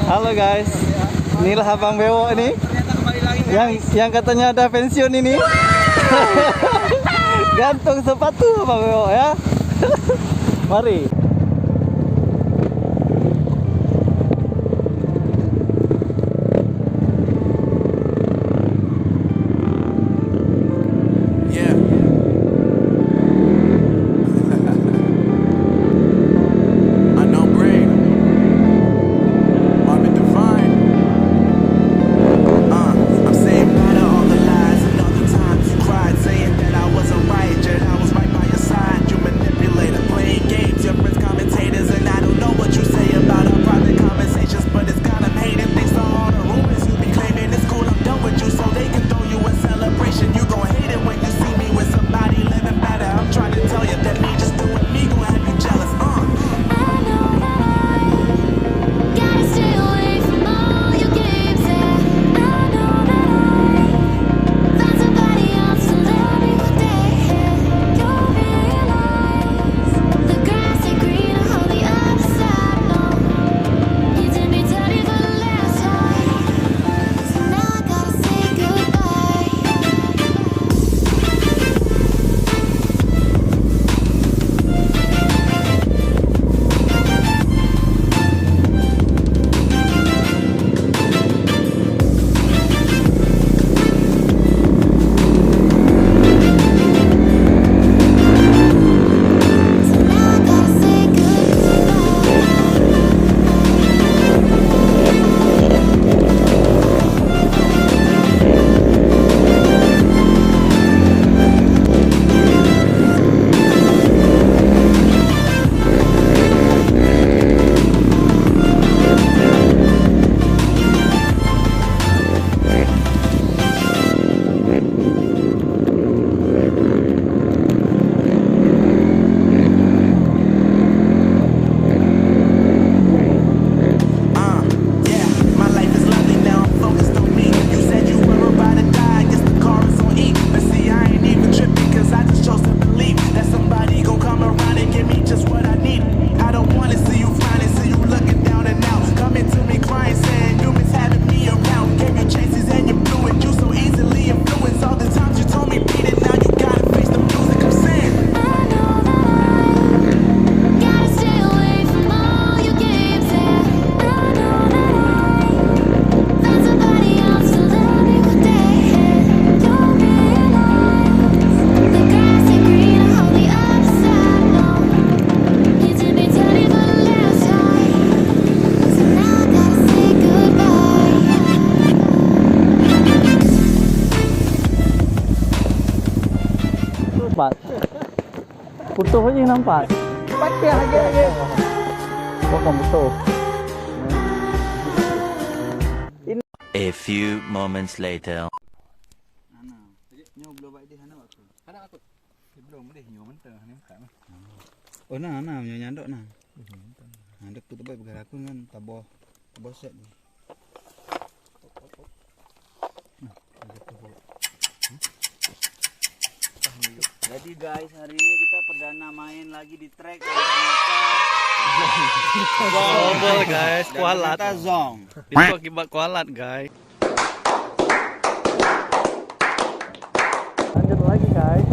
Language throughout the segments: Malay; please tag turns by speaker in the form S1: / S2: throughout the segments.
S1: Halo guys, inilah Abang Bewo ini yang katanya ada pensiun ini. Gantung sepatu Abang Bewo ya. Mari. Putuh aja nampak.
S2: Patih lagi.
S1: Kok kamu putuh?
S3: A few moments later.
S2: Nyo belum baik di sana aku.
S1: Ada aku. Belum deh nyo mentah ni kat.
S2: Oh nah nyo nyandok nah. Nyandok tu baik bergerak aku kan taboh set ni.
S4: Jadi guys, hari ini kita perdana main lagi di trek.
S1: Bobol guys, kualat.
S2: Kita zong.
S1: Itu akibat kualat guys. Lanjut lagi guys.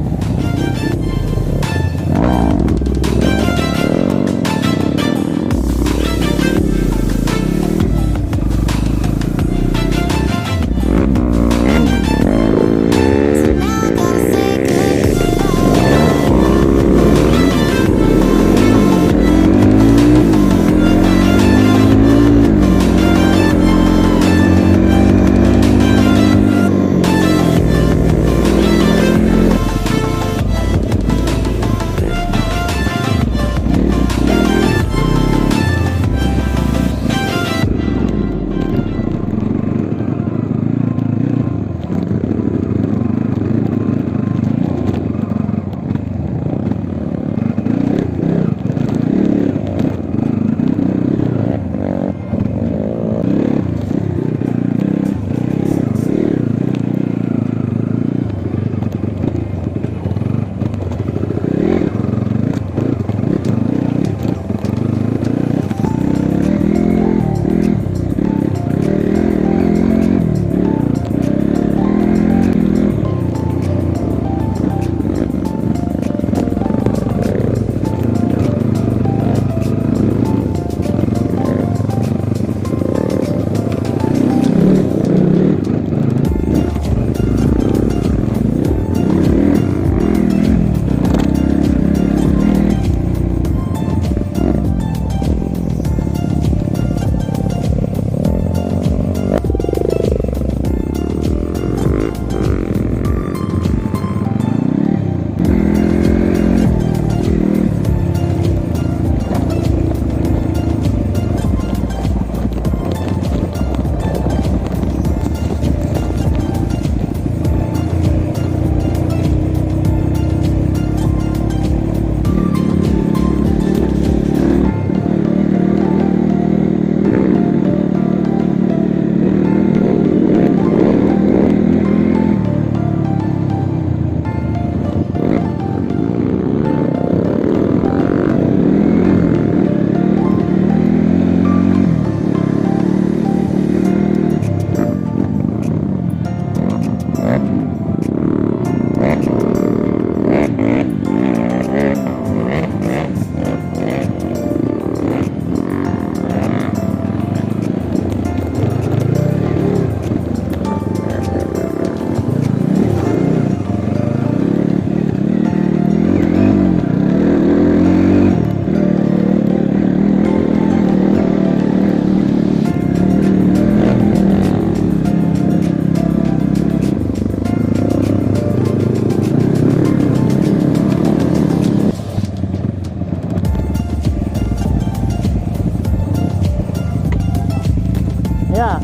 S1: Ya.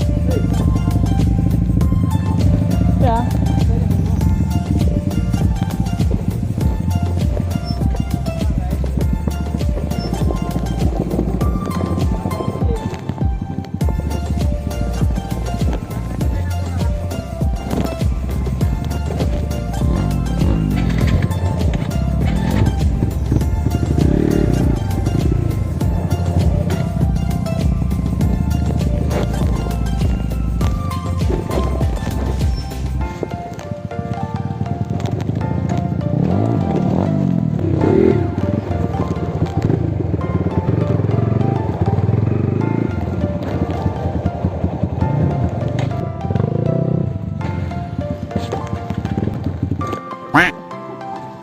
S1: Ya.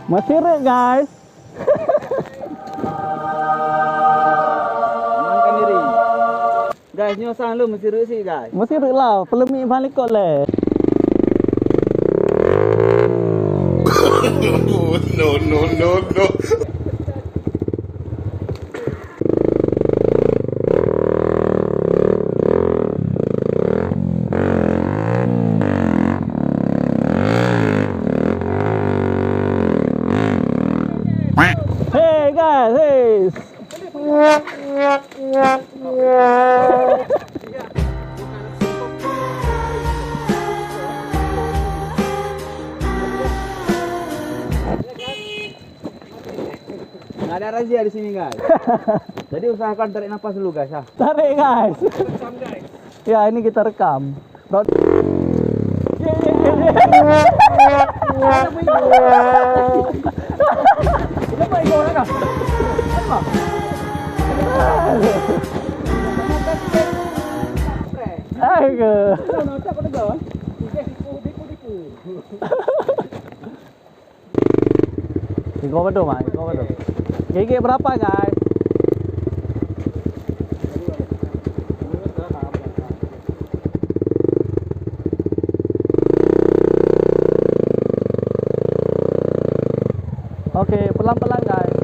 S1: Masih rek guys.
S4: Amankan diri. Guys, nyosang lu mesti resi guys.
S1: Masih rek lah, pelemi balik kok le.
S3: No.
S1: Hey guys, hey.
S4: Nggak ada razia di sini guys. Jadi usahakan tarik nafas dulu guys ya.
S1: Tarik guys. Ya ini kita rekam. Iko betul mah, iko betul. Gigi berapa guys? Oke, pelan-pelan guys.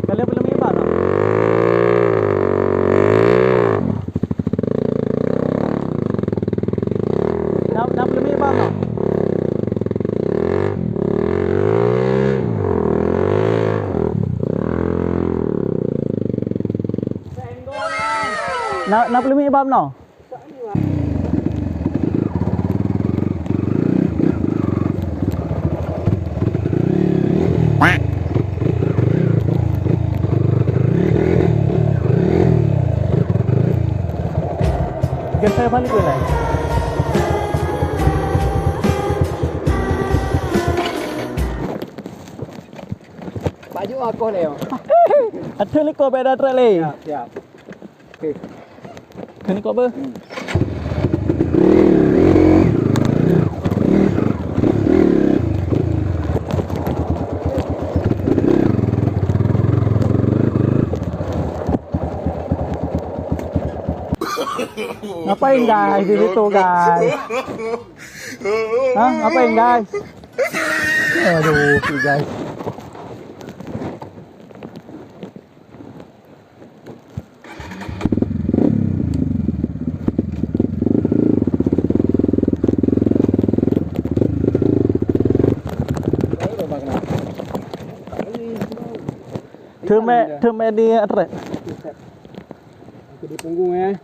S1: Kalian belum iba tak? Nak belum iba tak? Nak belum iba tak? Saya balik ke lah.
S4: Baju aku leo.
S1: Ada ni kau beda trek le.
S4: Siap.
S1: Ni kau ber. Ngapain guys di situ guys? Hah? Ngapain guys? Aduh, si guys. Thưa mẹ đi rek.
S4: Aku di punggung ya.